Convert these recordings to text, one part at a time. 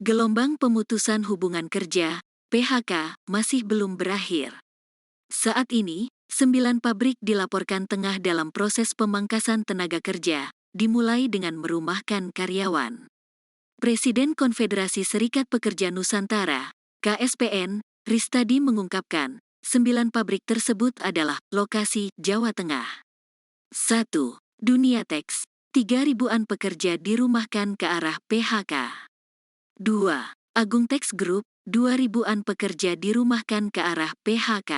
Gelombang pemutusan hubungan kerja, PHK, masih belum berakhir. Saat ini, 9 pabrik dilaporkan tengah dalam proses pemangkasan tenaga kerja, dimulai dengan merumahkan karyawan. Presiden Konfederasi Serikat Pekerja Nusantara, KSPN, Ristadi mengungkapkan, 9 pabrik tersebut adalah lokasi Jawa Tengah. 1. Dunia Teks, 3.000-an pekerja dirumahkan ke arah PHK. 2. Agung Teks Group, 2.000-an pekerja dirumahkan ke arah PHK.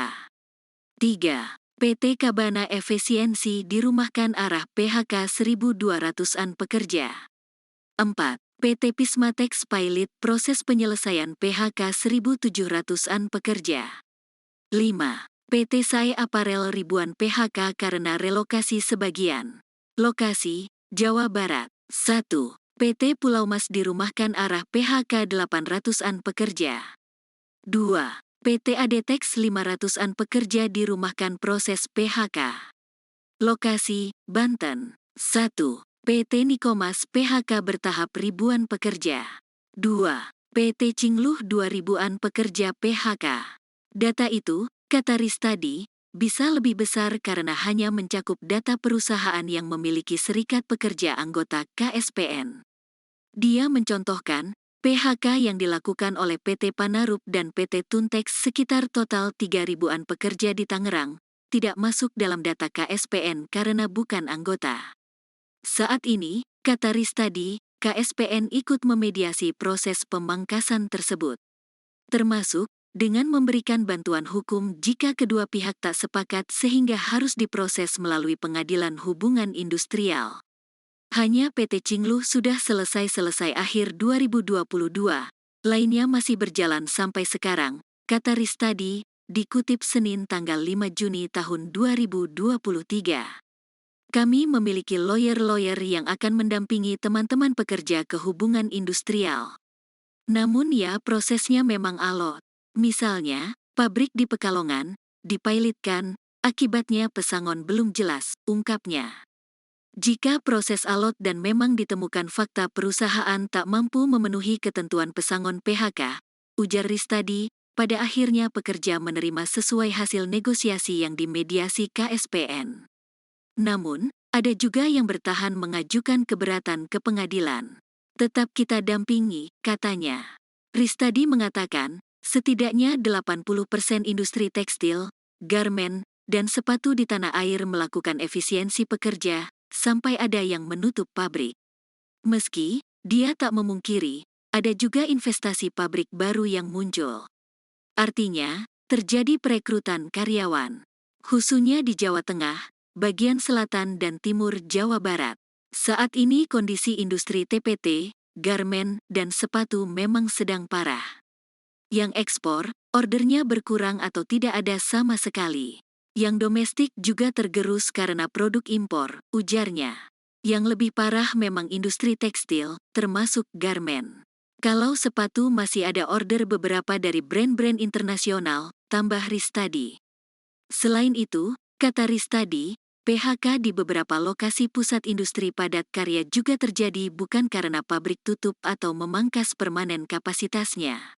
3. PT Kabana Efisiensi dirumahkan arah PHK 1.200-an pekerja. 4. PT Pismatex Pilot proses penyelesaian PHK 1.700-an pekerja. 5. PT Sae Apparel ribuan PHK karena relokasi sebagian. Lokasi, Jawa Barat. 1. PT Pulau Mas dirumahkan arah PHK 800-an pekerja. 2. PT Adetex 500-an pekerja dirumahkan proses PHK. Lokasi, Banten. 1. PT Nikomas PHK bertahap ribuan pekerja. 2. PT Cingluh 2.000-an pekerja PHK. Data itu, kata Ristadi, bisa lebih besar karena hanya mencakup data perusahaan yang memiliki serikat pekerja anggota KSPN. Dia mencontohkan, PHK yang dilakukan oleh PT Panarup dan PT Tuntex sekitar total 3.000-an pekerja di Tangerang, tidak masuk dalam data KSPN karena bukan anggota. Saat ini, kata Ristadi, KSPN ikut memediasi proses pemangkasan tersebut. Termasuk, dengan memberikan bantuan hukum jika kedua pihak tak sepakat sehingga harus diproses melalui Pengadilan Hubungan Industrial. Hanya PT Cingluh sudah selesai akhir 2022, lainnya masih berjalan sampai sekarang, kata Ristadi, dikutip Senin tanggal 5 Juni tahun 2023. Kami memiliki lawyer-lawyer yang akan mendampingi teman-teman pekerja ke hubungan industrial. Namun ya prosesnya memang alot. Misalnya, pabrik di Pekalongan, dipilotkan, akibatnya pesangon belum jelas, ungkapnya. Jika proses alot dan memang ditemukan fakta perusahaan tak mampu memenuhi ketentuan pesangon PHK, ujar Ristadi, pada akhirnya pekerja menerima sesuai hasil negosiasi yang dimediasi KSPN. Namun, ada juga yang bertahan mengajukan keberatan ke pengadilan. Tetap kita dampingi, katanya. Ristadi mengatakan, setidaknya 80% industri tekstil, garmen, dan sepatu di tanah air melakukan efisiensi pekerja, sampai ada yang menutup pabrik. Meski, dia tak memungkiri, ada juga investasi pabrik baru yang muncul. Artinya, terjadi perekrutan karyawan. Khususnya di Jawa Tengah, bagian selatan dan timur Jawa Barat. Saat ini kondisi industri TPT, garmen, dan sepatu memang sedang parah. Yang ekspor, ordernya berkurang atau tidak ada sama sekali. Yang domestik juga tergerus karena produk impor, ujarnya. Yang lebih parah memang industri tekstil, termasuk garmen. Kalau sepatu masih ada order beberapa dari brand-brand internasional, tambah Ristadi. Selain itu, kata Ristadi, PHK di beberapa lokasi pusat industri padat karya juga terjadi bukan karena pabrik tutup atau memangkas permanen kapasitasnya.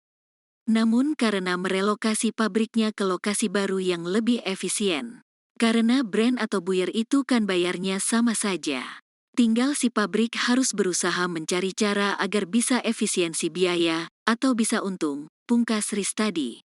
Namun karena merelokasi pabriknya ke lokasi baru yang lebih efisien. Karena brand atau buyer itu kan bayarnya sama saja. Tinggal si pabrik harus berusaha mencari cara agar bisa efisiensi biaya, atau bisa untung, pungkas Ristadi.